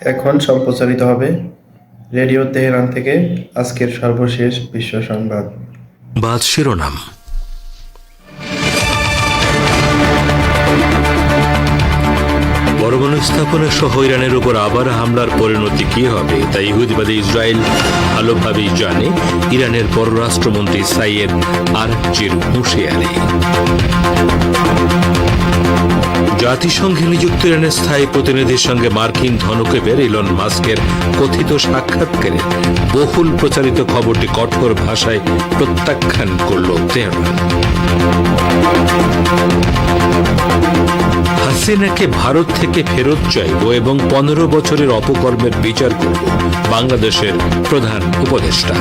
এখন সম্প্রচারিত হবে রেডিও তেহরান থেকে আজকের সর্বশেষ বিশ্ব সংবাদ। শিরোনাম। পরমাণু স্থাপনা সহ ইরানের উপর আবার হামলার পরিণতি কি হবে তা ইহুদিবাদী ইসরায়েল ভালোভাবেই জানে, ইরানের পররাষ্ট্রমন্ত্রী সাইয়েদ আরাকচির হুঁশিয়ারি। জাতিসংঘে নিযুক্ত ইরানের স্থায়ী প্রতিনিধির সঙ্গে মার্কিন ধনকুবের ইলন মাস্কের কথিত সাক্ষাৎকারে বহুল প্রচারিত খবরটি কঠোর ভাষায় প্রত্যাখ্যান করল তেহরান। হাসিনাকে ভারত থেকে ফেরত চাইব এবং 15 বছরের অপকর্মের বিচার করব বাংলাদেশের প্রধান উপদেষ্টা।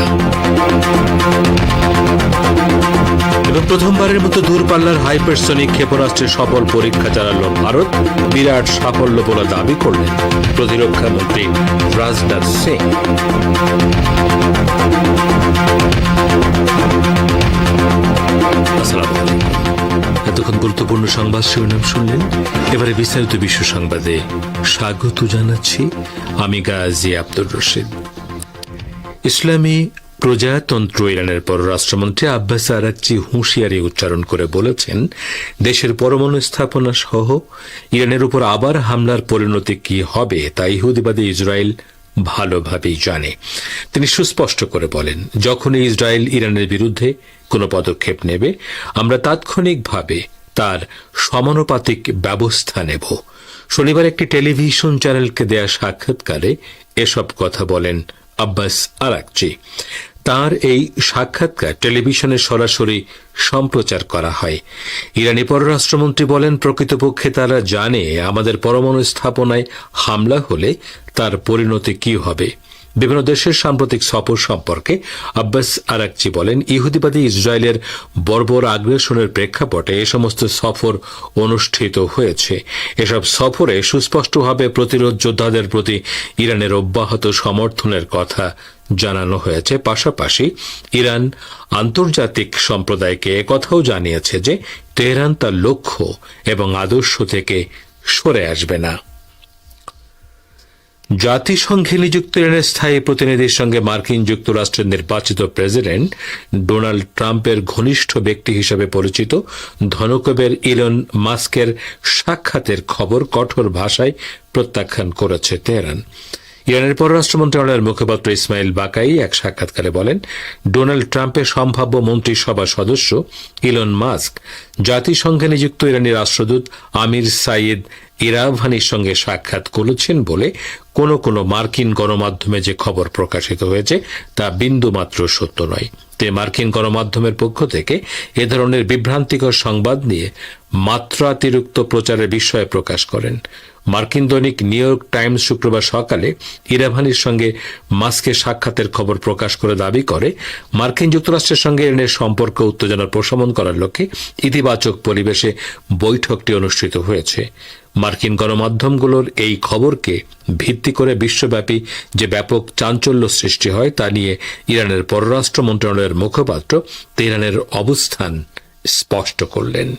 এবং প্রথমবারের মতো দূরপাল্লার হাইপারসনিক ক্ষেপণাস্ত্রের সফল পরীক্ষা চালাল ভারত, বিরাট সাফল্য বলে দাবি করলেন প্রতিরক্ষা মন্ত্রী রাজনাথ সিং। এতক্ষণ গুরুত্বপূর্ণ সংবাদ শিরোনাম শুনলেন। এবারে বিস্তারিত বিশ্ব সংবাদে স্বাগত জানাচ্ছি আমি গাজী আব্দুর রশিদ। ইসলামী প্রজাতন্ত্র ইরানের পররাষ্ট্রমন্ত্রী আব্বাস আরাকচি হুঁশিয়ারি উচ্চারণ করে বলেছেন, দেশের পরমাণু স্থাপনা সহ ইরানের উপর আবার হামলার পরিণতি কি হবে তা ইহুদিবাদী ইসরায়েল ভালোভাবেই জানে। তিনি সুস্পষ্ট করে বলেন, যখনই ইসরায়েল ইরানের বিরুদ্ধে কোনো পদক্ষেপ নেবে আমরা তাৎক্ষণিকভাবে তার সমানুপাতিক ব্যবস্থা নেব। শনিবার একটি টেলিভিশন চ্যানেলকে দেয়া সাক্ষাৎকারে এসব কথা বলেন আব্বাস আরাকচি। তার এই সাক্ষাৎকার টেলিভিশনে সরাসরি সম্প্রচার করা হয়। ইরানি পররাষ্ট্রমন্ত্রী বলেন, প্রকৃতপক্ষে তারা জানে আমাদের পরমাণু স্থাপনায় হামলা হলে তার পরিণতি কি হবে। বিভিন্ন দেশের সাম্প্রতিক সফর সম্পর্কে আব্বাস আরাকচি বলেন, ইহুদিবাদী ইসরায়েলের বর্বর আগ্রাসনের প্রেক্ষাপটে এ সমস্ত সফর অনুষ্ঠিত হয়েছে। এসব সফরে সুস্পষ্টভাবে প্রতিরোধ যোদ্ধাদের প্রতি ইরানের অব্যাহত সমর্থনের কথা জানানো হয়েছে। পাশাপাশি ইরান আন্তর্জাতিক সম্প্রদায়কে একথাও জানিয়েছে যে তেহরান তার লক্ষ্য এবং আদর্শ থেকে সরে আসবে না। জাতিসংঘে নিযুক্ত ইরানের স্থায়ী প্রতিনিধির সঙ্গে মার্কিন যুক্তরাষ্ট্রের নির্বাচিত প্রেসিডেন্ট ডোনাল্ড ট্রাম্পের ঘনিষ্ঠ ব্যক্তি হিসেবে পরিচিত ধনকুবের ইলন মাস্কের সাক্ষাতের খবর কঠোর ভাষায় প্রত্যাখ্যান করেছে তেহরান। ইরানের পররাষ্ট্র মন্ত্রণালয়ের মুখপাত্র ইসমাইল বাকাই এক সাক্ষাৎকারে বলেন, ডোনাল্ড ট্রাম্পের সম্ভাব্য মন্ত্রিসভার সদস্য ইলন মাস্ক জাতিসংঘে নিযুক্ত ইরানি রাষ্ট্রদূত আমির সাইয়েদ ইরাভানির সঙ্গে সাক্ষাৎ করেছেন বলে কোনো মার্কিন গণমাধ্যমে যে খবর প্রকাশিত হয়েছে তা বিন্দুমাত্র সত্য নয়। মার্কিন গণমাধ্যমের পক্ষ থেকে এ ধরনের বিভ্রান্তিকর সংবাদ নিয়ে মাত্রাতিরিক্ত প্রচারের বিষয়ে প্রকাশ করেন। মার্কিন দৈনিক নিউ ইয়র্ক টাইমস শুক্রবার সকালে ইরাভানির সঙ্গে মাস্কের সাক্ষাতের খবর প্রকাশ করে দাবি করে, মার্কিন যুক্তরাষ্ট্রের সঙ্গে ইরানের সম্পর্ক উত্তেজনার প্রশমন করার লক্ষ্যে ইতিবাচক পরিবেশে বৈঠকটি অনুষ্ঠিত হয়েছে। মার্কিন গণমাধ্যমগুলোর এই খবরকে ভিত্তি করে বিশ্বব্যাপী যে ব্যাপক চাঞ্চল্য সৃষ্টি হয় তা নিয়ে ইরানের পররাষ্ট্র মন্ত্রণালয়ের মুখপাত্র তেহরানের অবস্থান স্পষ্ট করলেন।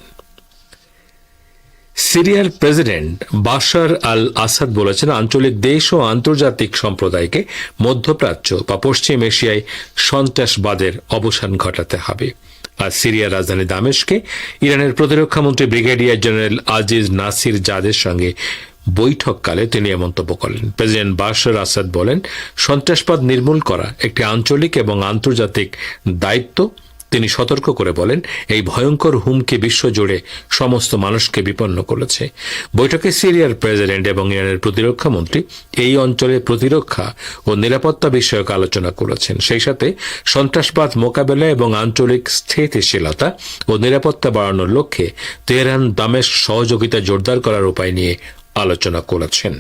সিরিয়ার প্রেসিডেন্ট বাশার আল আসাদ বলেছেন, আঞ্চলিক দেশ ও আন্তর্জাতিক সম্প্রদায়কে মধ্যপ্রাচ্য বা পশ্চিম এশিয়ায় সন্ত্রাসবাদের অবসান ঘটাতে হবে। আর সিরিয়ার রাজধানী দামেস্কে ইরানের প্রতিরক্ষামন্ত্রী ব্রিগেডিয়ার জেনারেল আজিজ নাসির জাদের সঙ্গে বৈঠককালে তিনি এ মন্তব্য করেন। প্রেসিডেন্ট বাশার আসাদ বলেন, সন্ত্রাসবাদ নির্মূল করা একটি আঞ্চলিক এবং আন্তর্জাতিক দায়িত্ব। তিনি সতর্ক করে বলেন, এই ভয়ঙ্কর হুমকি বিশ্বজুড়ে সমস্ত মানুষকে বিপন্ন করেছে। বৈঠকে সিরিয়ার প্রেসিডেন্ট এবং ইরানের প্রতিরক্ষা মন্ত্রী এই অঞ্চলে প্রতিরক্ষা ও নিরাপত্তা বিষয়ক আলোচনা করেছেন। সেই সাথে সন্ত্রাসবাদ মোকাবেলা এবং আঞ্চলিক স্থিতিশীলতা ও নিরাপত্তা বাড়ানোর লক্ষ্যে তেহরান দামেস্ক সহযোগিতা জোরদার করার উপায় নিয়ে আলোচনা করেছেন।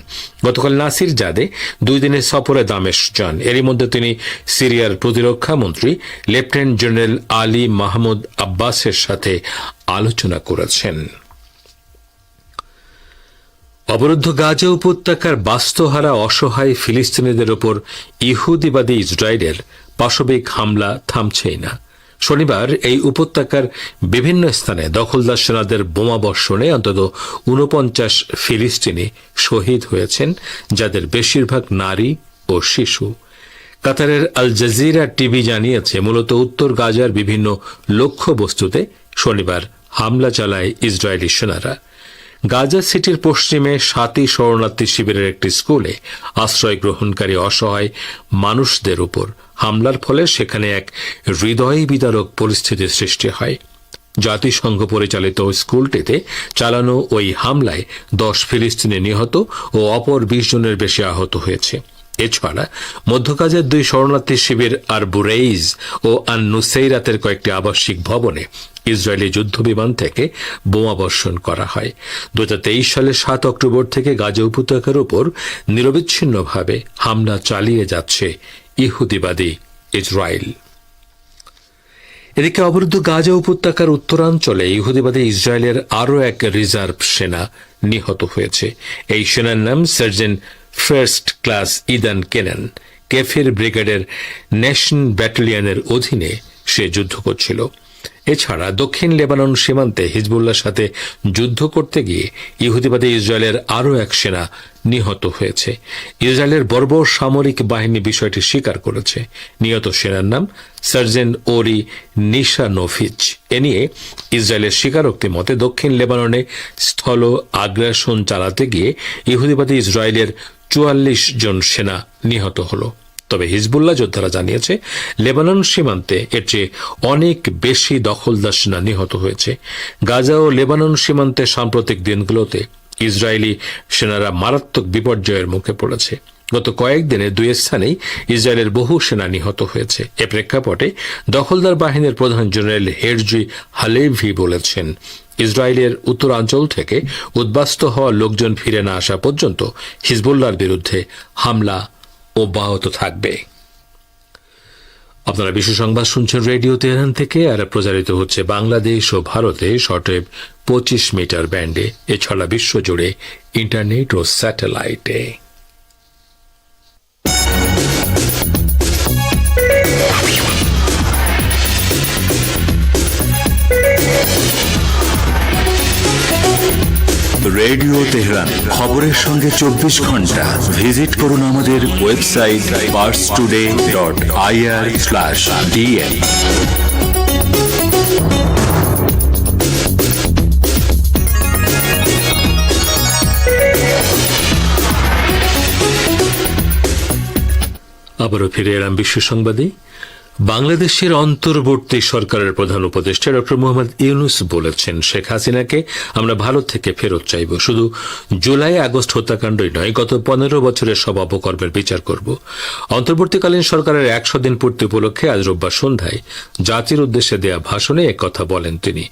গতকাল নাসির জাদে 2 দিনের সফরে দামেস্ক যান। এরই মধ্যে তিনি সিরিয়ার প্রতিরক্ষা মন্ত্রী লেফটেন্যান্ট জেনারেল আলী মাহমুদ আব্বাসের সাথে আলোচনা করেছেন। অবরুদ্ধ গাজা উপত্যকার বাস্তুহারা অসহায় ফিলিস্তিনিদের ওপর ইহুদিবাদী ইসরায়েলের পাশবিক হামলা থামছেই না। শনিবার এই উপত্যকার বিভিন্ন স্থানে দখলদার সেনাদের বোমাবর্ষণে অন্তত ৪৯ ফিলিস্তিনি শহীদ হয়েছেন, যাদের বেশিরভাগ নারী ও শিশু। কাতারের আল জাজিরা টিভি জানিয়েছে, মূলত উত্তর গাজার বিভিন্ন লক্ষ্যবস্তুতে শনিবার হামলা চালায় ইসরায়েলি সেনারা। গাজা সিটির পশ্চিমে ৭ই শরণার্থী শিবিরের একটি স্কুলে আশ্রয় গ্রহণকারী অসহায় মানুষদের উপর হামলার ফলে সেখানে এক হৃদয় বিদারক পরিস্থিতির সৃষ্টি হয়। জাতিসংঘ পরিচালিত স্কুলটিতে চালানো ওই হামলায় ১০ ফিলিস্তিনি নিহত ও অপর ২০ জনের বেশি আহত হয়েছে। এছাড়া মধ্য গাজার ২ শরণার্থী শিবির আর বুরেইজ ও আন নুসেইরাতের কয়েকটি আবাসিক ভবনে ইসরায়েলি যুদ্ধবিমান থেকে বোমাবর্ষণ করা হয়। ২০২৩ সালের ৭ অক্টোবর থেকে গাজা উপত্যকার উপর নিরবিচ্ছিন্নভাবে হামলা চালিয়ে যাচ্ছে ইহুদিবাদী ইসরায়েল। এদিকে অবরুদ্ধ গাজা উপত্যকার উত্তরাঞ্চলে ইহুদিবাদী ইসরায়েলের আরও এক রিজার্ভ সেনা নিহত হয়েছে। এই সেনার নাম sergeant first class ইদান Canaan. Kefir ব্রিগেডের নেশন ব্যাটালিয়নের অধীনে সে যুদ্ধ করছিল। এছাড়া দক্ষিণ লেবানন সীমান্তে হিজবুল্লাহর সাথে যুদ্ধ করতে গিয়ে ইহুদিবাদী ইসরায়েলের আরও এক সেনা নিহত হয়েছে। ইসরায়েলের বর্বর সামরিক বাহিনী বিষয়টি স্বীকার করেছে। নিহত সেনার নাম সার্জেন্ট ওরি নিশানোভিচ। এ নিয়ে ইসরায়েলের স্বীকারোক্তি মতে দক্ষিণ লেবাননে স্থল আগ্রাসন চালাতে গিয়ে ইহুদিবাদী ইসরায়েলের ৪৪ জন সেনা নিহত হল। তবে হিজবুল্লাহ যোদ্ধারা জানিয়েছে, লেবানন সীমান্তে এর চেয়ে অনেক বেশি দখলদার সেনা নিহত হয়েছে। গাজা ও লেবানন সীমান্তে সাম্প্রতিক দিনগুলোতে ইসরায়েলি সেনারা মারাত্মক বিপর্যয়ের মুখে পড়েছে। গত কয়েকদিনে ২ স্থানেই ইসরায়েলের বহু সেনা নিহত হয়েছে। এ প্রেক্ষাপটে দখলদার বাহিনীর প্রধান জেনারেল হেরজি হালেভি বলেছেন, ইসরায়েলের উত্তরাঞ্চল থেকে উদ্বাস্তু হওয়া লোকজন ফিরে না আসা পর্যন্ত হিজবুল্লাহর বিরুদ্ধে হামলা অব্যাহত থাকবে। আপনারা বিশ্ব সংবাদ শুনছেন রেডিও তেহরান থেকে, আর প্রচারিত হচ্ছে বাংলাদেশ ও ভারতে শর্টওয়েভ ২৫ মিটার ব্যান্ডে, এছাড়া বিশ্বজুড়ে ইন্টারনেট ও স্যাটেলাইটে। রেডিও তেহরান, খবরের সঙ্গে ২৪ ঘন্টা। ভিজিট করুন আমাদের ওয়েবসাইট parstoday.ir/dn। আবারও ফিরে এলাম বিশ্ব সংবাদে। বাংলাদেশের অন্তর্বর্তী সরকারের প্রধান উপদেষ্টা ডক্টর মোহাম্মদ ইউনূস বলেছেন, শেখ হাসিনাকে আমরা ভারত থেকে ফেরত চাইব। শুধু জুলাই আগস্ট হত্যাকাণ্ডই নয়, গত ১৫ বছরের সব অপকর্মের বিচার করব। অন্তর্বর্তীকালীন সরকারের ১০০ দিন পূর্তি উপলক্ষে আজ রোববার সন্ধ্যায় জাতির উদ্দেশ্যে দেয়া ভাষণে একথা বলেন তিনি।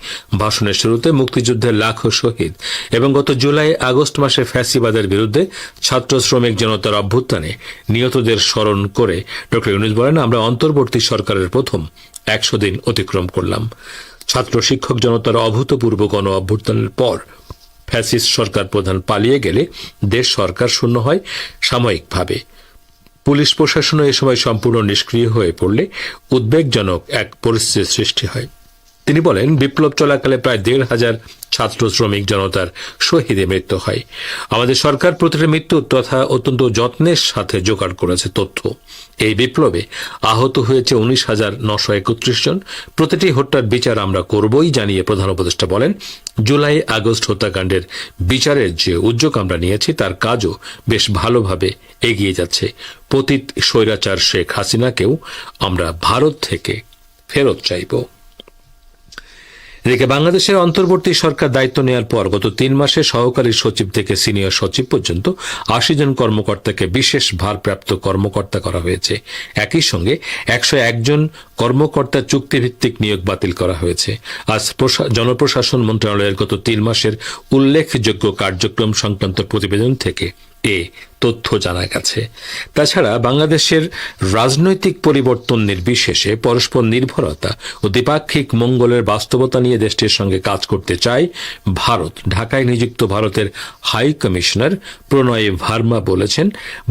ভাষণের শুরুতে মুক্তিযুদ্ধের লাখো শহীদ এবং গত জুলাই আগস্ট মাসে ফ্যাসিবাদের বিরুদ্ধে ছাত্র শ্রমিক জনতার অভ্যুত্থানে নিহতদের স্মরণ করে ডক্টর ইউনূস বলেন, আমরা অন্তর্বর্তী সরকারের প্রথম ১০০ দিন অতিক্রম করলাম। ছাত্র শিক্ষক জনতার অভূতপূর্ব গণ অভ্যুত্থানের পর ফ্যাসিস্ট সরকার প্রধান পালিয়ে গেলে দেশ সরকার শূন্য হয় সাময়িকভাবে। পুলিশ প্রশাসনও এ সময় সম্পূর্ণ নিষ্ক্রিয় হয়ে পড়লে উদ্বেগজনক এক পরিস্থিতির সৃষ্টি হয়। তিনি বলেন, বিপ্লব চলাকালে প্রায় ১৫০০ ছাত্র শ্রমিক জনতার শহীদে মৃত্যু হয়। আমাদের সরকার প্রতিটি মৃত্যু তথা অত্যন্ত যত্নের সাথে জোগাড় করেছে তথ্য। এই বিপ্লবে আহত হয়েছে ১৯,৯৩১ জন। প্রতিটি হত্যার বিচার আমরা করবই জানিয়ে প্রধান উপদেষ্টা বলেন, জুলাই আগস্ট হত্যাকাণ্ডের বিচারের যে উদ্যোগ আমরা নিয়েছি তার কাজও বেশ ভালোভাবে এগিয়ে যাচ্ছে। পতিত স্বৈরাচার শেখ হাসিনাকেও আমরা ভারত থেকে ফেরত চাইব। এদিকে বাংলাদেশের অন্তর্বর্তী সরকার দায়িত্ব নেওয়ার পর গত ৩ মাসে সহকারী সচিব থেকে সিনিয়র সচিব পর্যন্ত ৮০ জন কর্মকর্তাকে বিশেষ ভারপ্রাপ্ত কর্মকর্তা করা হয়েছে। একই সঙ্গে ১০১ জন কর্মকর্তা চুক্তিভিত্তিক নিয়োগ বাতিল করা হয়েছে। আজ জনপ্রশাসন মন্ত্রণালয়ের গত ৩ মাসের উল্লেখযোগ্য কার্যক্রম সংক্রান্ত প্রতিবেদন থেকে এ তথ্য জানা গেছে। তাছাড়া বাংলাদেশের রাজনৈতিক পরিবর্তন নির্বিশেষে পরস্পর নির্ভরতা ও দ্বিপাক্ষিক মঙ্গলের বাস্তবতা নিয়ে দেশটির সঙ্গে কাজ করতে চায় ভারত। ঢাকায় নিযুক্ত ভারতের হাই কমিশনার প্রণয় ভার্মা বলেছেন,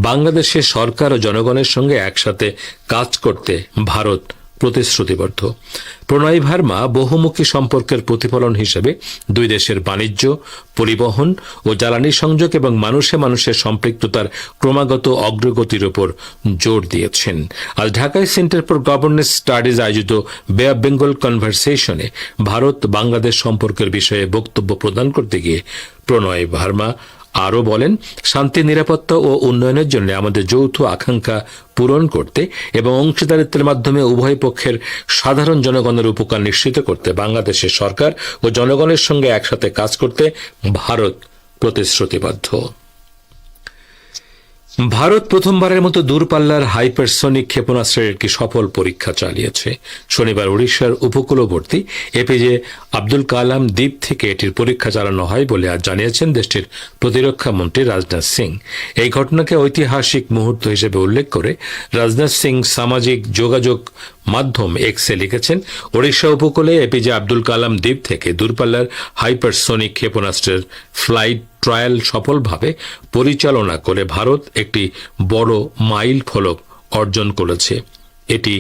বাংলাদেশের সরকার ও জনগণের সঙ্গে একসাথে কাজ করতে ভারত প্রতিশ্রুতিবদ্ধ। প্রণয় ভার্মা বহুমুখী সম্পর্কের প্রতিফলন হিসেবে দুই দেশের বাণিজ্য, পরিবহন ও জ্বালানি সংযোগ এবং মানুষে মানুষের সম্পৃক্ততার ক্রমাগত অগ্রগতির উপর জোর দিয়েছেন। আজ ঢাকায় সেন্টার ফর গভর্নেন্স স্টাডিজ আয়োজিত বে অব বেঙ্গল কনভারসেশনে ভারত বাংলাদেশ সম্পর্কের বিষয়ে বক্তব্য প্রদান করতে গিয়ে প্রণয় ভার্মা আরও বলেন, শান্তি, নিরাপত্তা ও উন্নয়নের জন্য আমাদের যৌথ আকাঙ্ক্ষা পূরণ করতে এবং অংশীদারিত্বের মাধ্যমে উভয় পক্ষের সাধারণ জনগণের উপকার নিশ্চিত করতে বাংলাদেশের সরকার ও জনগণের সঙ্গে একসাথে কাজ করতে ভারত প্রতিশ্রুতিবদ্ধ। ভারত প্রথমবারের মতো দূরপাল্লার হাইপারসনিক ক্ষেপণাস্ত্রের একটি সফল পরীক্ষা চালিয়েছে। শনিবার ওড়িশার উপকূলবর্তী এপিজে আব্দুল কালাম দ্বীপ থেকে এটির পরীক্ষা চালানো হয় বলে আজ জানিয়েছেন দেশটির প্রতিরক্ষা মন্ত্রী রাজনাথ সিং। এই ঘটনাকে ঐতিহাসিক মুহূর্ত হিসেবে উল্লেখ করে রাজনাথ সিং সামাজিক যোগাযোগ মাধ্যম এক্সে লিখেছেন, ওড়িশা উপকূলে এপিজে আব্দুল কালাম দ্বীপ থেকে দূরপাল্লার হাইপারসনিক ক্ষেপণাস্ত্রের ফ্লাইট ট্রায়াল সফলভাবে পরিচালনা করে ভারত একটি বড় মাইল ফলক অর্জন করেছে। এটি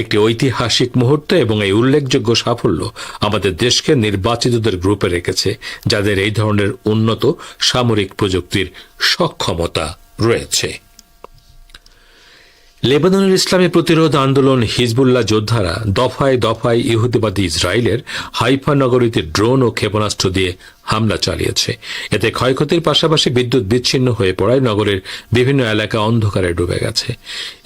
একটি ঐতিহাসিক মুহূর্ত এবং এই উল্লেখযোগ্য সাফল্য আমাদের দেশকে নির্বাচিতদের গ্রুপে রেখেছে, যাদের এই ধরনের উন্নত সামরিক প্রযুক্তির সক্ষমতা রয়েছে। লেবাননের ইসলামী প্রতিরোধ আন্দোলন হিজবুল্লাহ যোদ্ধারা দফায় দফায় ইহুদিবাদী ইসরায়েলের হাইফা নগরীতে ড্রোন ও ক্ষেপণাস্ত্র দিয়ে হামলা চালিয়েছে। এতে ক্ষয়ক্ষতির পাশাপাশি বিদ্যুৎ বিচ্ছিন্ন হয়ে পড়ায় নগরের বিভিন্ন এলাকা অন্ধকারে ডুবে গেছে।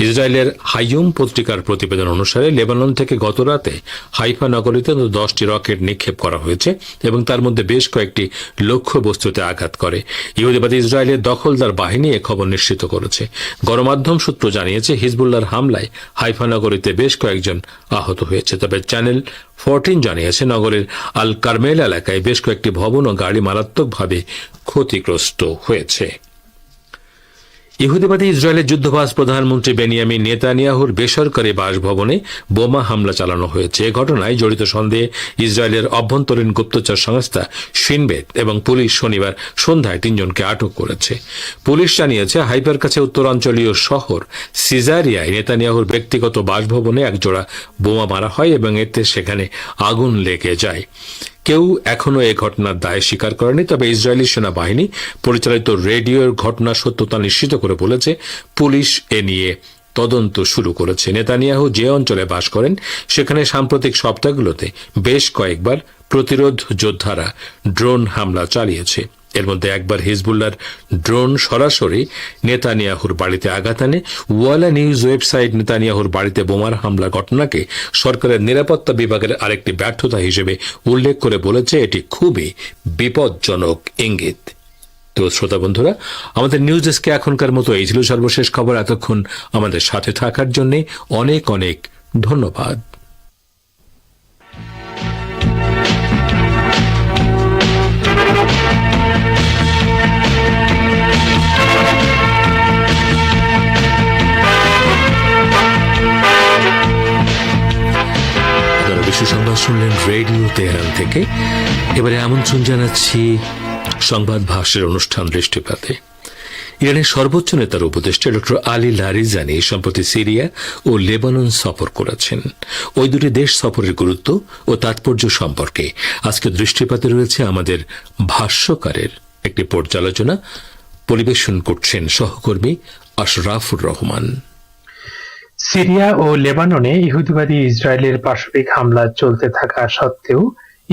ইসরায়েলের হাইয়ুম পত্রিকার প্রতিবেদন অনুসারে লেবানন থেকে গতরাতে হাইফা নগরীতে 10টি রকেট নিক্ষেপ করা হয়েছে এবং তার মধ্যে বেশ কয়েকটি লক্ষ্যবস্তুতে আঘাত করে। ইহুদিবাদী ইসরায়েলের দখলদার বাহিনী এ খবর নিশ্চিত করেছে। গণমাধ্যম সূত্র জানিয়েছে, হিজবুল্লাহর হামলায় হাইফা নগরীতে বেশ কয়েকজন আহত হয়েছে। তবে চ্যানেল 14 জানিয়েছে, নগরের আল কারমেল এলাকায় বেশ কয়েকটি ভবন ও গাড়ি মারাত্মকভাবে ক্ষতিগ্রস্ত হয়েছে। ইহুদিবাদী ইসরায়েলের যুদ্ধবাজ প্রধানমন্ত্রী বেনিয়ামিন নেতানিয়াহুর বেসরকারি বাসভবনে বোমা হামলা চালানো হয়েছে। এ ঘটনায় জড়িত সন্দেহে ইসরায়েলের অভ্যন্তরীণ গুপ্তচর সংস্থা শিনবেত এবং পুলিশ শনিবার সন্ধ্যায় 3 জনকে আটক করেছে। পুলিশ জানিয়েছে, হাইফার কাছে উত্তরাঞ্চলীয় শহর সিজারিয়ায় নেতানিয়াহুর ব্যক্তিগত বাসভবনে একজোড়া বোমা মারা হয় এবং এতে সেখানে আগুন লেগে যায়। কেউ এখনো এই ঘটনার দায় স্বীকার করেনি, তবে ইসরায়েলি সেনাবাহিনী পরিচালিত রেডিওর ঘটনার সত্যতা নিশ্চিত করে বলেছে পুলিশ এ নিয়ে তদন্ত শুরু করেছে। নেতানিয়াহু যে অঞ্চলে বাস করেন সেখানে সাম্প্রতিক সপ্তাহগুলোতে বেশ কয়েকবার প্রতিরোধ যোদ্ধারা ড্রোন হামলা চালিয়েছে। এর মধ্যে একবার হিজবুল্লাহর ড্রোন সরাসরি নেতানিয়াহুর বাড়িতে আঘাত আনে। ওয়ালা নিউজ ওয়েবসাইট নেতানিয়াহুর বাড়িতে বোমার হামলার ঘটনাকে সরকারের নিরাপত্তা বিভাগের আরেকটি ব্যর্থতা হিসেবে উল্লেখ করে বলেছে, এটি খুবই বিপজ্জনক ইঙ্গিত। তো শ্রোতা বন্ধুরা, আমাদের নিউজ ডেস্কে এখনকার মতো এই ছিল সর্বশেষ খবর। এতক্ষণ আমাদের সাথে থাকার জন্য অনেক অনেক ধন্যবাদ। বিশ্ব সংবাদ শুনলেন রেডিও তেহরান থেকে। এবারে আমন্ত্রণ জানাচ্ছি সংবাদ ভাষ্যের অনুষ্ঠান দৃষ্টিপাতে। ইরানের সর্বোচ্চ নেতার উপদেষ্টা ডক্টর আলী লারিজানি সম্প্রতি সিরিয়া ও লেবানন সফর করেছেন। ওই দুটি দেশ সফরের গুরুত্ব ও তাৎপর্য সম্পর্কে আজকে দৃষ্টিপাতে রয়েছে আমাদের ভাষ্যকারের একটি পর্যালোচনা। পরিবেশন করছেন সহকর্মী আশরাফুর রহমান। সিরিয়া ও লেবাননে ইহুদিবাদী ইসরায়েলের পাশবিক হামলা চলতে থাকা সত্ত্বেও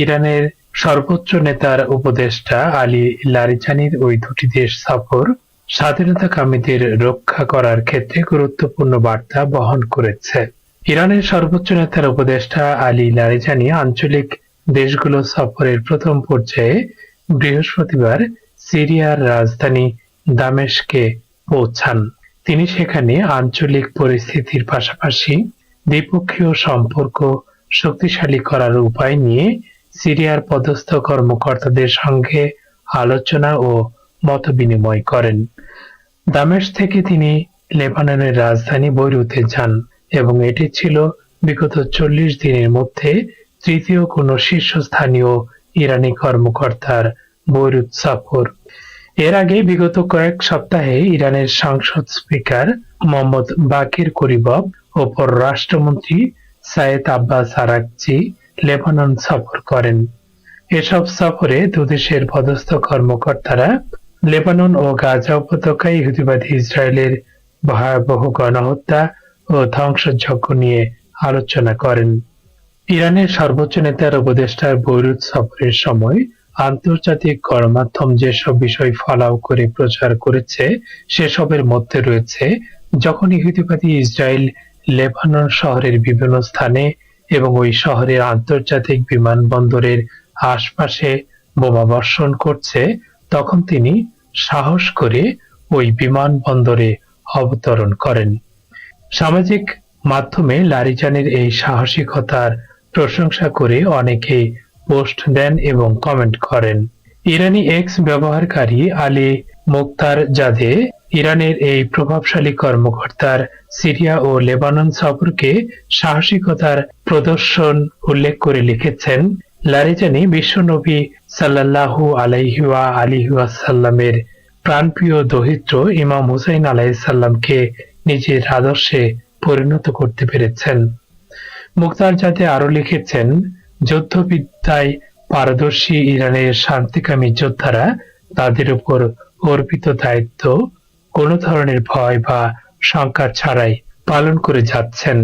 ইরানের সর্বোচ্চ নেতার উপদেষ্টা আলী লারিজানির ওই দুটি দেশ সফর স্বাধীনতাকামীদের রক্ষা করার ক্ষেত্রে গুরুত্বপূর্ণ বার্তা বহন করেছে। ইরানের সর্বোচ্চ নেতার উপদেষ্টা আলী লারিজানি আঞ্চলিক দেশগুলো সফরের প্রথম পর্যায়ে বৃহস্পতিবার সিরিয়ার রাজধানী দামেস্কে পৌঁছান। তিনি সেখানে আঞ্চলিক পরিস্থিতির পাশাপাশি দ্বিপক্ষীয় সম্পর্ক শক্তিশালী করার উপায় নিয়ে সিরিয়ার পদস্থ কর্মকর্তাদের সঙ্গে আলোচনা ও মতবিনিময় করেন। দামেস্ক থেকে তিনি লেবাননের রাজধানী বৈরুতে যান এবং এটি ছিল বিগত 40 দিনের মধ্যে তৃতীয় কোনো শীর্ষস্থানীয় ইরানি কর্মকর্তার বৈরুত সফর। এর আগে বিগত কয়েক সপ্তাহে ইরানের সংসদ স্পিকার মোহাম্মদ বাকির করিবভ ও পররাষ্ট্রমন্ত্রী সায়েদ আব্বাস আরাকচি লেবানন সফর করেন। এসব সফরে দুদেশের পদস্থ কর্মকর্তারা লেবানন ও গাজা উপত্যকায় ইহুদিবাদী ইসরায়েলের ভয়াবহ গণহত্যা ও ধ্বংসযজ্ঞ নিয়ে আলোচনা করেন। ইরানের সর্বোচ্চ নেতার উপদেষ্টার বৈরুত সফরের সময় আন্তর্জাতিক গণমাধ্যম যেসব বিষয় ফলাও করে প্রচার করেছে সেসবের মধ্যে রয়েছে যখন ইহুদিবাদী ইসরায়েল লেবানন শহরের বিভিন্ন স্থানে এবং ওই শহরের আন্তর্জাতিক বিমানবন্দরের আশপাশে বোমাবর্ষণ করছে তখন তিনি সাহস করে ওই বিমানবন্দরে অবতরণ করেন। সামাজিক মাধ্যমে লারিজানির এই সাহসিকতার প্রশংসা করে অনেকে পোস্ট দেন এবং কমেন্ট করেন। ইরানি এক্স ব্যবহারকারী আলী মোক্তার জাদে ইরানের এই প্রভাবশালী কর্মকর্তার সিরিয়া ও লেবানন সফরকে সাহসিকতার প্রদর্শন উল্লেখ করে লিখেছেন, লারিজানি বিশ্বনবী সাল্লাল্লাহু আলাইহি ওয়া আলিহি ওয়াসাল্লামের প্রাণপ্রিয় দৌহিত্র ইমাম হুসাইন আলাইহিস সালামকে নিজের আদর্শে পরিণত করতে পেরেছেন। মুক্তার জাদে আরো লিখেছেন, যুদ্ধবিদ্যায় পারদর্শী ইরানের শান্তিকামী যোদ্ধারা তাদের উপর অর্পিত দায়িত্ব কোনো ধরনের ভয় বা শঙ্কা ছাড়াই পালন করে যাচ্ছেন।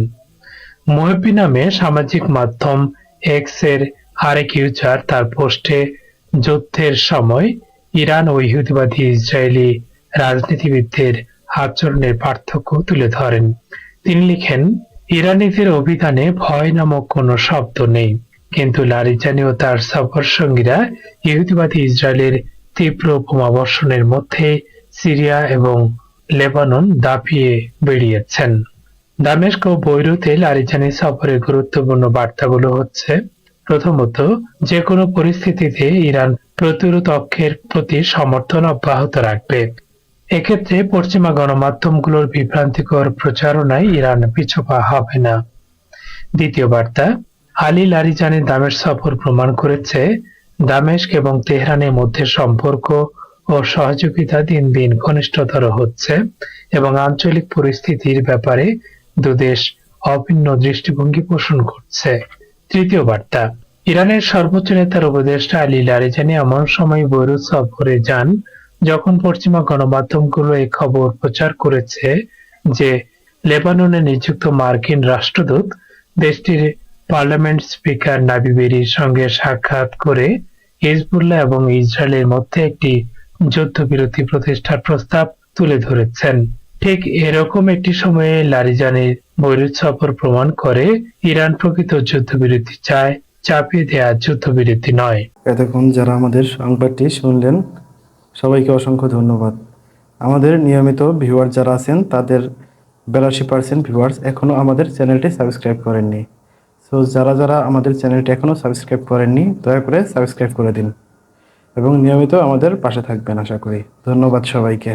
মুহিব্বি নামে সামাজিক মাধ্যম এক্স এর আরেক ইউজার তার পোস্টে যুদ্ধের সময় ইরান ও ইহুদিবাদী ইসরায়েলি রাজনীতিবিদদের আচরণের পার্থক্য তুলে ধরেন। তিনি লিখেন, ইরানিদের অভিধানে ভয় নামক কোনো শব্দ নেই, কিন্তু লারিজানি ও তার সফর সঙ্গীরা ইহুদিবাদী ইসরায়েলের তীব্র বোমাবর্ষণের মধ্যে সিরিয়া এবং লেবানন দাপিয়ে বেরিয়েছেন। দামেস্ক ও বৈরুতে লারিজানি সফরের গুরুত্বপূর্ণ বার্তাগুলো হচ্ছে, প্রথমত, যে কোনো পরিস্থিতিতে ইরান প্রতিরোধ অক্ষের প্রতি সমর্থন অব্যাহত রাখবে। এক্ষেত্রে পশ্চিমা গণমাধ্যমগুলোর বিভ্রান্তিকর প্রচারণায় ইরান পিছপা হবে না। দ্বিতীয় বার্তা, আলী লারিজানির দামেস্ক সফর প্রমাণ করেছে দামেস্ক এবং তেহরানের মধ্যে সম্পর্ক ও সহযোগিতা দিন দিন ঘনিষ্ঠতর হচ্ছে এবং আঞ্চলিক পরিস্থিতির ব্যাপারে দুদেশ অভিন্ন দৃষ্টিভঙ্গি পোষণ করছে। তৃতীয় বার্তা, ইরানের সর্বোচ্চ নেতার উপদেষ্টা আলী লারিজানি এমন সময় বৈরুত সফরে যান যখন পশ্চিমা গণমাধ্যমগুলো এই খবর প্রচার করেছে যে লেবাননে নিযুক্ত মার্কিন রাষ্ট্রদূত দেশটির পার্লামেন্ট স্পিকার নাবি বেরির সঙ্গে সাক্ষাৎ করে হিজবুল্লাহ এবং ইসরায়েলের মধ্যে একটি যুদ্ধবিরতি প্রতিষ্ঠার প্রস্তাব তুলে ধরেছেন। ঠিক এরকম একটি সময়ে লারিজানির বৈরুত সফর প্রমাণ করে ইরান প্রকৃত যুদ্ধবিরতি চায়, চাপিয়ে দেয়া যুদ্ধবিরতি নয়। এতক্ষণ যারা আমাদের সংবাদটি শুনলেন সবাইকে অসংখ্য ধন্যবাদ। আমাদের নিয়মিত ভিউয়ার যারা আছেন তাদের 82% ভিউয়ার্স এখনও আমাদের চ্যানেলটি সাবস্ক্রাইব করেননি। সো যারা যারা আমাদের চ্যানেলটি এখনও সাবস্ক্রাইব করেননি দয়া করে সাবস্ক্রাইব করে দিন এবং নিয়মিত আমাদের পাশে থাকবেন আশা করি। ধন্যবাদ সবাইকে।